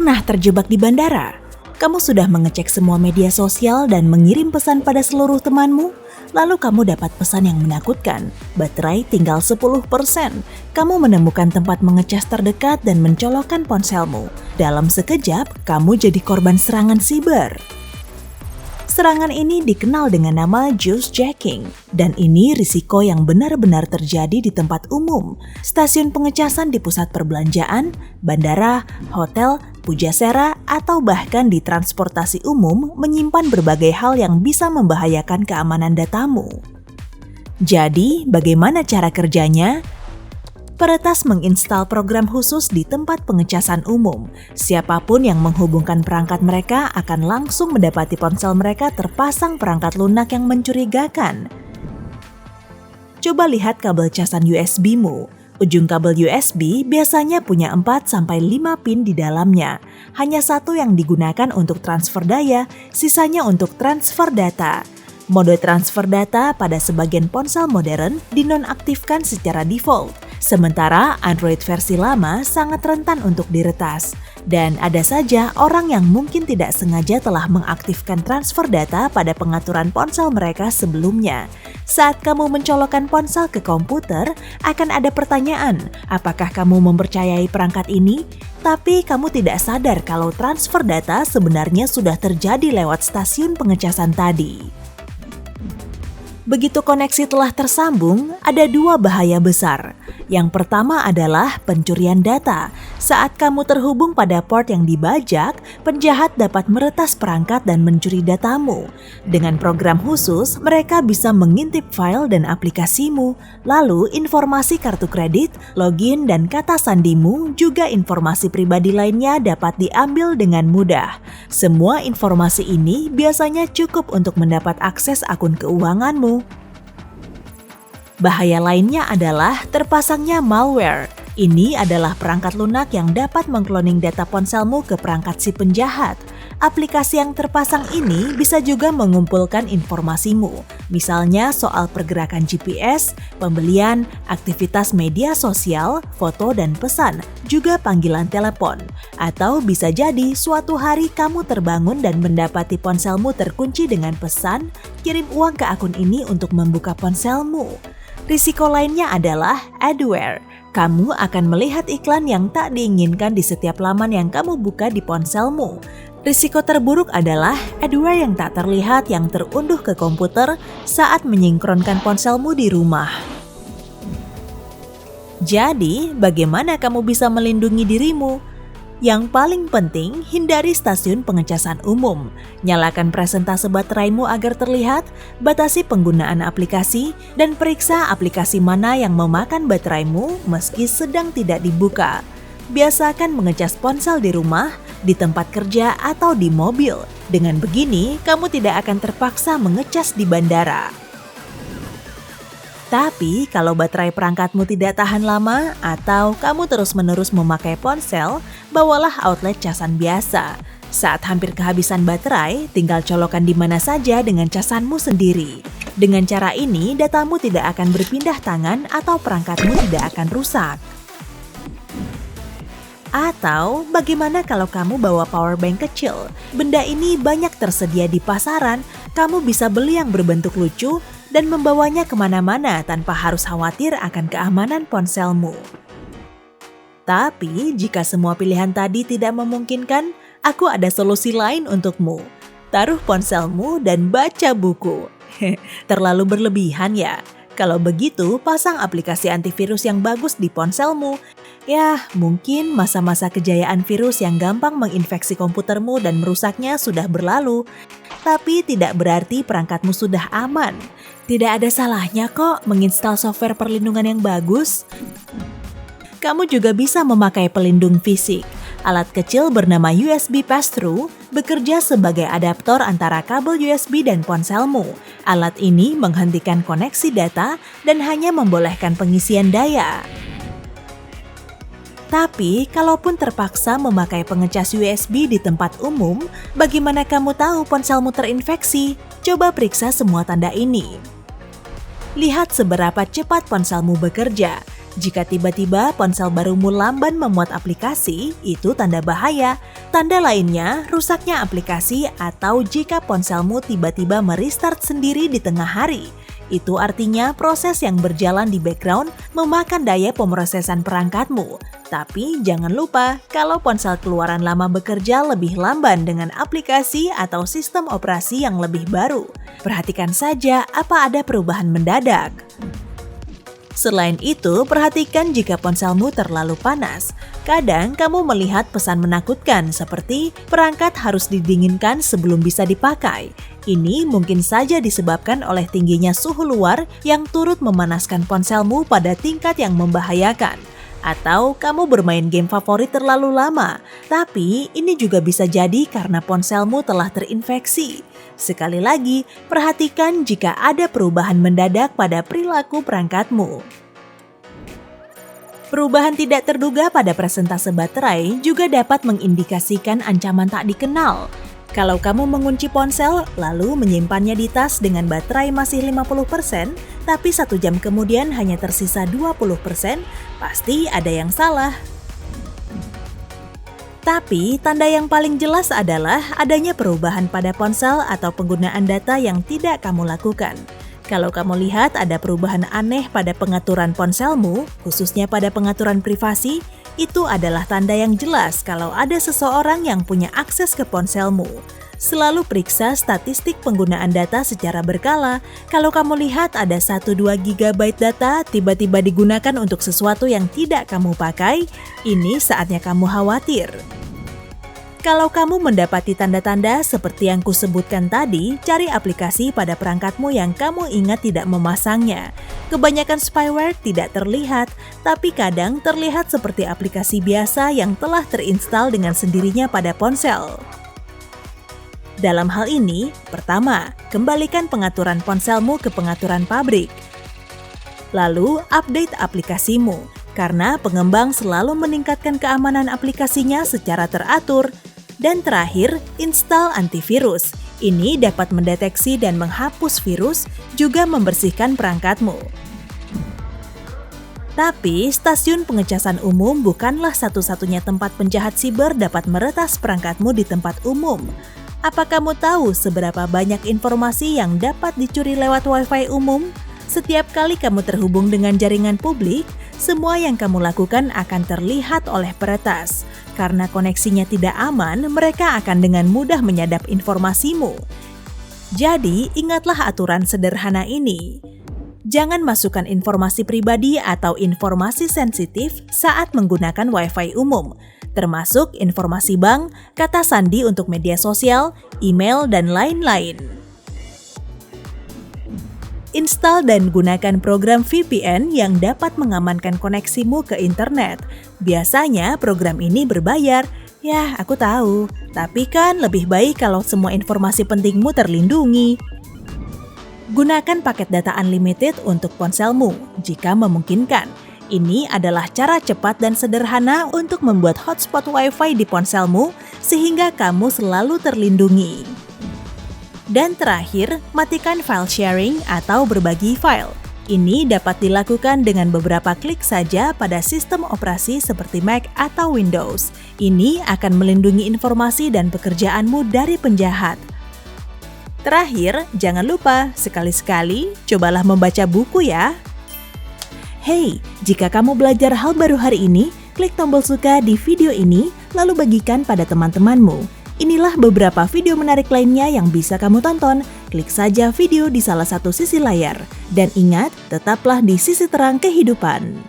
pernah terjebak di bandara? Kamu sudah mengecek semua media sosial dan mengirim pesan pada seluruh temanmu? Lalu kamu dapat pesan yang menakutkan, baterai tinggal 10%. Kamu menemukan tempat mengecas terdekat dan mencolokkan ponselmu. Dalam sekejap, kamu jadi korban serangan siber. Serangan ini dikenal dengan nama juicejacking, dan ini risiko yang benar-benar terjadi di tempat umum, stasiun pengecasan di pusat perbelanjaan, bandara, hotel, pujasera, atau bahkan di transportasi umum menyimpan berbagai hal yang bisa membahayakan keamanan datamu. Jadi, bagaimana cara kerjanya? Peretas menginstal program khusus di tempat pengecasan umum. Siapapun yang menghubungkan perangkat mereka akan langsung mendapati ponsel mereka terpasang perangkat lunak yang mencurigakan. Coba lihat kabel casan USB-mu. Ujung kabel USB biasanya punya 4-5 pin di dalamnya. Hanya satu yang digunakan untuk transfer daya, sisanya untuk transfer data. Mode transfer data pada sebagian ponsel modern dinonaktifkan secara default, sementara Android versi lama sangat rentan untuk diretas. Dan ada saja orang yang mungkin tidak sengaja telah mengaktifkan transfer data pada pengaturan ponsel mereka sebelumnya. Saat kamu mencolokkan ponsel ke komputer, akan ada pertanyaan, apakah kamu mempercayai perangkat ini? Tapi kamu tidak sadar kalau transfer data sebenarnya sudah terjadi lewat stasiun pengecasan tadi. Begitu koneksi telah tersambung, ada dua bahaya besar. Yang pertama adalah pencurian data. Saat kamu terhubung pada port yang dibajak, penjahat dapat meretas perangkat dan mencuri datamu. Dengan program khusus, mereka bisa mengintip file dan aplikasimu. Lalu, informasi kartu kredit, login, dan kata sandimu, juga informasi pribadi lainnya dapat diambil dengan mudah. Semua informasi ini biasanya cukup untuk mendapat akses akun keuanganmu. Bahaya lainnya adalah terpasangnya malware. Ini adalah perangkat lunak yang dapat mengkloning data ponselmu ke perangkat si penjahat. Aplikasi yang terpasang ini bisa juga mengumpulkan informasimu, misalnya soal pergerakan GPS, pembelian, aktivitas media sosial, foto dan pesan, juga panggilan telepon. Atau bisa jadi suatu hari kamu terbangun dan mendapati ponselmu terkunci dengan pesan, kirim uang ke akun ini untuk membuka ponselmu. Risiko lainnya adalah adware. Kamu akan melihat iklan yang tak diinginkan di setiap laman yang kamu buka di ponselmu. Risiko terburuk adalah adware yang tak terlihat yang terunduh ke komputer saat menyinkronkan ponselmu di rumah. Jadi, bagaimana kamu bisa melindungi dirimu? Yang paling penting, hindari stasiun pengecasan umum. Nyalakan presentase bateraimu agar terlihat, batasi penggunaan aplikasi, dan periksa aplikasi mana yang memakan bateraimu meski sedang tidak dibuka. Biasakan mengecas ponsel di rumah, di tempat kerja, atau di mobil. Dengan begini, kamu tidak akan terpaksa mengecas di bandara. Tapi, kalau baterai perangkatmu tidak tahan lama atau kamu terus-menerus memakai ponsel, bawalah outlet casan biasa. Saat hampir kehabisan baterai, tinggal colokan di mana saja dengan casanmu sendiri. Dengan cara ini, datamu tidak akan berpindah tangan atau perangkatmu tidak akan rusak. Atau, bagaimana kalau kamu bawa power bank kecil? Benda ini banyak tersedia di pasaran, kamu bisa beli yang berbentuk lucu dan membawanya kemana-mana tanpa harus khawatir akan keamanan ponselmu. Tapi, jika semua pilihan tadi tidak memungkinkan, aku ada solusi lain untukmu. Taruh ponselmu dan baca buku. Terlalu berlebihan ya? Kalau begitu, pasang aplikasi antivirus yang bagus di ponselmu. Ya, mungkin masa-masa kejayaan virus yang gampang menginfeksi komputermu dan merusaknya sudah berlalu. Tapi tidak berarti perangkatmu sudah aman. Tidak ada salahnya kok menginstal software perlindungan yang bagus. Kamu juga bisa memakai pelindung fisik. Alat kecil bernama USB Pass-Through bekerja sebagai adaptor antara kabel USB dan ponselmu. Alat ini menghentikan koneksi data dan hanya membolehkan pengisian daya. Tapi, kalaupun terpaksa memakai pengecas USB di tempat umum, bagaimana kamu tahu ponselmu terinfeksi? Coba periksa semua tanda ini. Lihat seberapa cepat ponselmu bekerja. Jika tiba-tiba ponsel barumu lamban memuat aplikasi, itu tanda bahaya. Tanda lainnya, rusaknya aplikasi atau jika ponselmu tiba-tiba merestart sendiri di tengah hari. Itu artinya proses yang berjalan di background memakan daya pemrosesan perangkatmu. Tapi jangan lupa, kalau ponsel keluaran lama bekerja lebih lamban dengan aplikasi atau sistem operasi yang lebih baru. Perhatikan saja apa ada perubahan mendadak. Selain itu, perhatikan jika ponselmu terlalu panas. Kadang kamu melihat pesan menakutkan seperti perangkat harus didinginkan sebelum bisa dipakai. Ini mungkin saja disebabkan oleh tingginya suhu luar yang turut memanaskan ponselmu pada tingkat yang membahayakan. Atau kamu bermain game favorit terlalu lama, tapi ini juga bisa jadi karena ponselmu telah terinfeksi. Sekali lagi, perhatikan jika ada perubahan mendadak pada perilaku perangkatmu. Perubahan tidak terduga pada persentase baterai juga dapat mengindikasikan ancaman tak dikenal. Kalau kamu mengunci ponsel, lalu menyimpannya di tas dengan baterai masih 50%, tapi 1 jam kemudian hanya tersisa 20%, pasti ada yang salah. Tapi, tanda yang paling jelas adalah adanya perubahan pada ponsel atau penggunaan data yang tidak kamu lakukan. Kalau kamu lihat ada perubahan aneh pada pengaturan ponselmu, khususnya pada pengaturan privasi, itu adalah tanda yang jelas kalau ada seseorang yang punya akses ke ponselmu. Selalu periksa statistik penggunaan data secara berkala. Kalau kamu lihat ada 1-2 GB data tiba-tiba digunakan untuk sesuatu yang tidak kamu pakai, ini saatnya kamu khawatir. Kalau kamu mendapati tanda-tanda seperti yang kusebutkan tadi, cari aplikasi pada perangkatmu yang kamu ingat tidak memasangnya. Kebanyakan spyware tidak terlihat, tapi kadang terlihat seperti aplikasi biasa yang telah terinstal dengan sendirinya pada ponsel. Dalam hal ini, pertama, kembalikan pengaturan ponselmu ke pengaturan pabrik. Lalu, update aplikasimu, karena pengembang selalu meningkatkan keamanan aplikasinya secara teratur. Dan terakhir, install antivirus. Ini dapat mendeteksi dan menghapus virus, juga membersihkan perangkatmu. Tapi, stasiun pengecasan umum bukanlah satu-satunya tempat penjahat siber dapat meretas perangkatmu di tempat umum. Apa kamu tahu seberapa banyak informasi yang dapat dicuri lewat Wi-Fi umum? Setiap kali kamu terhubung dengan jaringan publik, semua yang kamu lakukan akan terlihat oleh peretas. Karena koneksinya tidak aman, mereka akan dengan mudah menyadap informasimu. Jadi, ingatlah aturan sederhana ini. Jangan masukkan informasi pribadi atau informasi sensitif saat menggunakan Wi-Fi umum, termasuk informasi bank, kata sandi untuk media sosial, email, dan lain-lain. Install dan gunakan program VPN yang dapat mengamankan koneksimu ke internet. Biasanya program ini berbayar. Ya, aku tahu. Tapi kan lebih baik kalau semua informasi pentingmu terlindungi. Gunakan paket data unlimited untuk ponselmu jika memungkinkan. Ini adalah cara cepat dan sederhana untuk membuat hotspot Wi-Fi di ponselmu sehingga kamu selalu terlindungi. Dan terakhir, matikan file sharing atau berbagi file. Ini dapat dilakukan dengan beberapa klik saja pada sistem operasi seperti Mac atau Windows. Ini akan melindungi informasi dan pekerjaanmu dari penjahat. Terakhir, jangan lupa sekali-sekali cobalah membaca buku ya. Hey, jika kamu belajar hal baru hari ini, klik tombol suka di video ini lalu bagikan pada teman-temanmu. Inilah beberapa video menarik lainnya yang bisa kamu tonton. Klik saja video di salah satu sisi layar. Dan ingat, tetaplah di sisi terang kehidupan.